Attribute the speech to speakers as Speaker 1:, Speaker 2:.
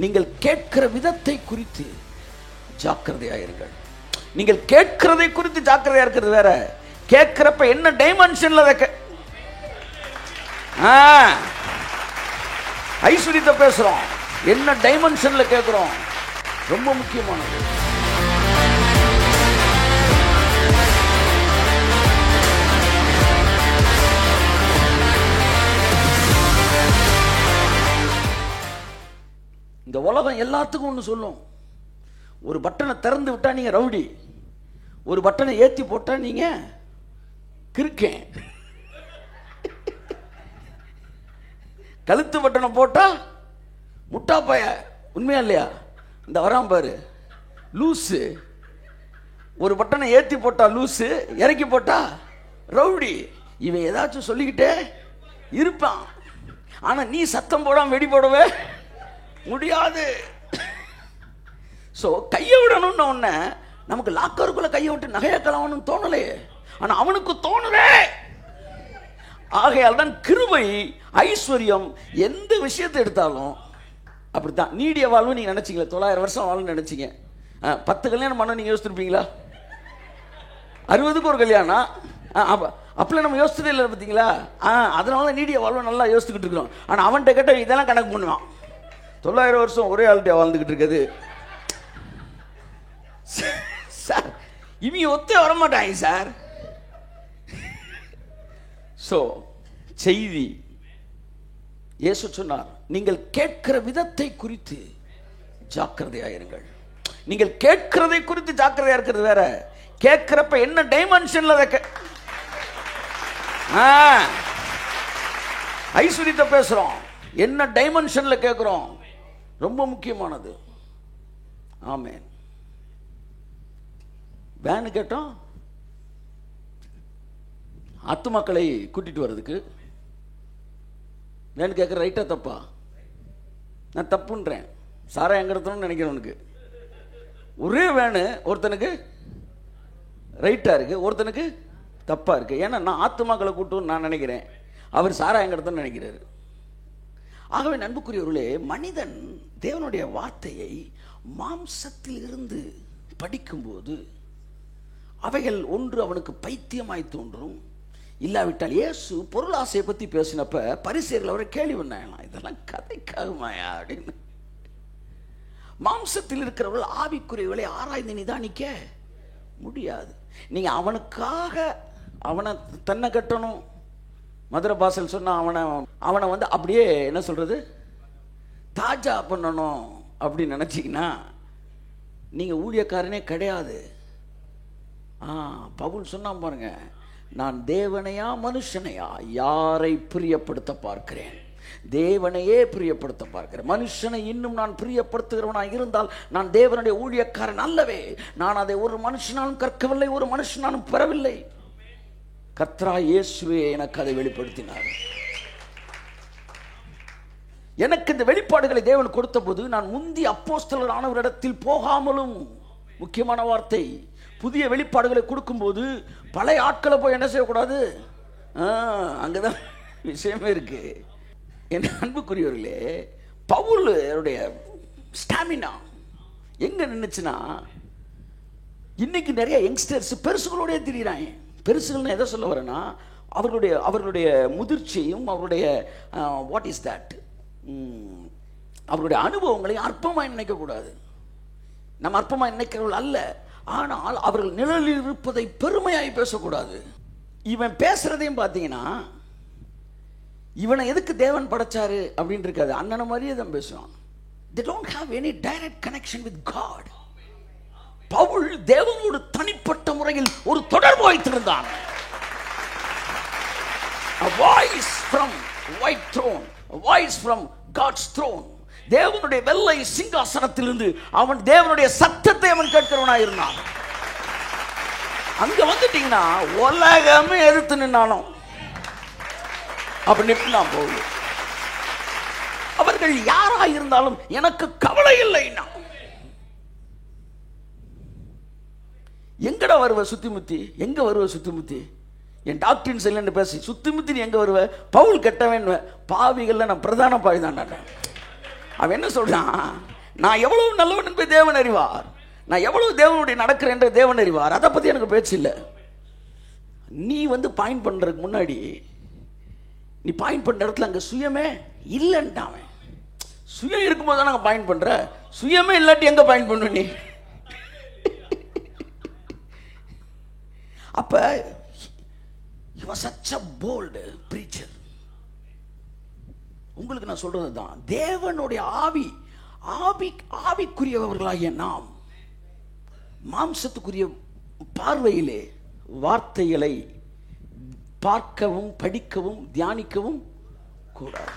Speaker 1: நீங்கள் கேட்கிற விதத்தை குறித்து ஜாக்கிரதையாயிருங்கள். நீங்கள் கேட்கிறதை குறித்து ஜாக்கிரதையா இருக்கிறது வேற, கேட்கிறப்ப என்ன டைமென்ஷன்ல ஐஸ்வர்யத்தை பேசுறோம், என்ன டைமென்ஷன்ல கேட்கிறோம், ரொம்ப முக்கியமானது. இந்த உலகம் எல்லாத்துக்கும் ஒன்று சொல்லும். ஒரு பட்டனை திறந்து விட்டா நீங்க ரவுடி, ஒரு பட்டனை ஏத்தி போட்டா நீங்க கிறுக்கேன், கழுத்து பட்டனை போட்டா முட்டா பைய. உண்மையா இல்லையா? இந்த வரான் பாரு லூசு. ஒரு பட்டனை ஏத்தி போட்டா லூசு, இறக்கி போட்டா ரவுடி. இவன் ஏதாச்சும் சொல்லிக்கிட்டே இருப்பான். ஆனா நீ சத்தம் போடாம வெடி போடவே முடியாது. சோ கையை விடணும்னு ஒண்ணு நமக்கு லாக்கருக்குள்ள கையை விட்டு நகையக்கலாம்னு தோணலையே, ஆனா அவனுக்கு தோணுதே. ஆகையால் தான் கிருபை, ஐஸ்வர்யம், எந்த விஷயத்தை எடுத்தாலும் அப்படித்தான். நீடிய வாழ்வு நீங்க நினைச்சீங்களா? 900 வருஷம் வாழணும்னு நினைச்சீங்க, 10 கல்யாணம் பண்ண நீங்க யோசிச்சிருப்பீங்களா? 60க்கு ஒரு கல்யாணம், அப்பெல்லாம் நம்ம யோசிச்சதே இல்லை பார்த்தீங்களா? அதனால நீடிய வாழ்வு நல்லா யோசிச்சுக்கிட்டு இருக்கிறோம். ஆனா அவன்கிட்ட கேட்ட இதெல்லாம் கணக்கு பண்ணுவான். 900 வருஷம் ஒரே ஆள்கிட்ட வாழ்ந்துகிட்டு இருக்குது சார். இவங்க ஒத்தே வரமாட்டாங்க சார். சோ செய்தி இயேசு சொன்னார், நீங்கள் கேட்கிற விதத்தை குறித்து ஜாக்கிரதையாயிருங்கள். நீங்கள் கேட்கிறதை குறித்து ஜாக்கிரதையா இருக்கிறது வேற, கேட்கிறப்ப என்ன டைமென்ஷன்ல ஐஸ்வர்யத்தை பேசுறோம், என்ன டைமென்ஷன்ல கேட்கிறோம், ரொம்ப முக்கியமானது. ஆமென். வேன் கேட்டோம், ஆத்துமாக்களை கூட்டிட்டு வர்றதுக்கு வேன் கேட்குற ரைட்டா தப்பா? நான் தப்புன்றேன். சாரா எங்க இடத்துன்னு நினைக்கிறவனுக்கு ஒரே வேனு ஒருத்தனுக்கு ரைட்டா இருக்கு, ஒருத்தனுக்கு தப்பா இருக்கு. ஏன்னா நான் ஆத்துமாக்களை கூட்டுன்னு நான் நினைக்கிறேன், அவர் சாரா எங்க இடத்துன்னு நினைக்கிறாரு. ஆகவே அன்புக்குரியவர்களே, மனிதன் தேவனுடைய வார்த்தையை மாம்சத்தில் இருந்து படிக்கும்போது அவைகள் ஒன்று அவனுக்கு பைத்தியமாய் தோன்றும். இல்லாவிட்டால் இயேசு பொருளாசையை பத்தி பேசினப்ப பரிசேயர்கள் அவரை கேள்வி பண்ணாங்க, இதெல்லாம் கதைக்காகுமாயா அப்படின்னு. மாம்சத்தில் இருக்கிறவர்கள் ஆவிக்குரியவர்களை ஆராய்ந்து நிதானிக்க முடியாது. நீங்க அவனுக்காக அவனை தன்னை கட்டணும், மதுரை பாசல் சொன்னா அவனை வந்து அப்படியே என்ன சொல்றது தாஜா பண்ணணும் அப்படின்னு நினைச்சீங்கன்னா நீங்க ஊழியக்காரனே கிடையாது. பவுல் சொன்னா பாருங்க, நான் தேவனையா மனுஷனையா யாரை பிரியப்படுத்த பார்க்கிறேன்? தேவனையே பிரியப்படுத்த பார்க்கிறேன். மனுஷனை இன்னும் நான் பிரியப்படுத்துகிறவனா இருந்தால் நான் தேவனுடைய ஊழியக்காரன் அல்லவே. நான் அதை ஒரு மனுஷனாலும் கற்கவில்லை, ஒரு மனுஷனாலும் பெறவில்லை. கர்த்தராகிய இயேசுவே எனக்கு அதை வெளிப்படுத்தினார். எனக்கு இந்த வெளிப்பாடுகளை தேவன் கொடுத்த போது நான் முந்தி அப்போஸ்தலர் ஆனவரிடத்தில் போகாமலும், முக்கியமான வார்த்தை, புதிய வெளிப்பாடுகளை கொடுக்கும் போது பழைய ஆட்களை போய் என்ன செய்யக்கூடாது, அங்கதான் விஷயமே இருக்கு. என் அன்புக்குரியவர்களே, பவுலுடைய ஸ்டாமினா எங்க நின்னுச்சுன்னா, இன்னைக்கு நிறைய யங்ஸ்டர்ஸ் பெருசுகளோடய திரியிறாங்க. பெருசுகள் எதை சொல்ல வரேன்னா, அவர்களுடைய முதிர்ச்சியும் அவருடைய வாட் இஸ் தட் அவருடைய அனுபவங்களையும் அற்பமாக நினைக்கக்கூடாது. நம்ம அற்பமாக நினைக்கிறவர்கள் அல்ல, ஆனால் அவர்கள் நிழலில் இருப்பதை பெருமையாய் பேசக்கூடாது. இவன் பேசுறதையும் பார்த்தீங்கன்னா இவனை எதுக்கு தேவன் படைச்சாரு அப்படின்னு இருக்காது, அண்ணன மாதிரியே தான் பேசுவான். They don't have any direct connection with God. Pavul தேவனோடு தனிப்பட்ட முறையில் ஒரு தொடர்பு வைத்திருந்தான். A voice from white throne, a voice from God's throne. தேவனுடைய வெள்ளை சிங்காசனத்திலிருந்து அவன் தேவனுடைய சத்தத்தை அவன் கேட்கிறவனாக இருந்தான். அங்க வந்துட்டீங்கன்னா உலகமே எதிர்த்து நின்னாலும் அப்படி நிற்கா போகுது. அவர்கள் யாரா இருந்தாலும் எனக்கு கவலை இல்லைன்னா, எங்கடா வருவ சுத்தி முத்தி, எங்க வருவ சுத்தி முத்தி, என் டாக்டரின் செல்ல பேசி சுத்தி முத்தி நீ எங்க வருவ, பவுல் கெட்டவன், பாவிகள்ல நான் பிரதான பாவி தான். அவன் என்ன சொல்றான், நான் எவ்வளவு நல்லவன் என்பதை தேவன் அறிவார். நான் எவ்வளவு தேவனுடைய நடக்கிறேன் என்ற தேவன் அறிவார். அதை பற்றி எனக்கு பேச்சு இல்லை. நீ பாயிண்ட் பண்ணுறதுக்கு முன்னாடி நீ பாயிண்ட் பண்ணுற இடத்துல அங்கே சுயமே இல்லைன்ட்டான். சுயம் இருக்கும்போது தான் நாங்கள் பாயிண்ட் பண்ணுற. சுயமே இல்லாட்டி எங்கே பாயிண்ட் பண்ணு நீ? அப்போ he was such a bold preacher. உங்களுக்கு நான் சொல்றது தான், தேவனுடைய ஆவிக்குரியவர்களாகிய நாம் மாம்சத்துக்குரிய பார்வையிலே வார்த்தைகளை பார்க்கவும் படிக்கவும் தியானிக்கவும் கூடாது.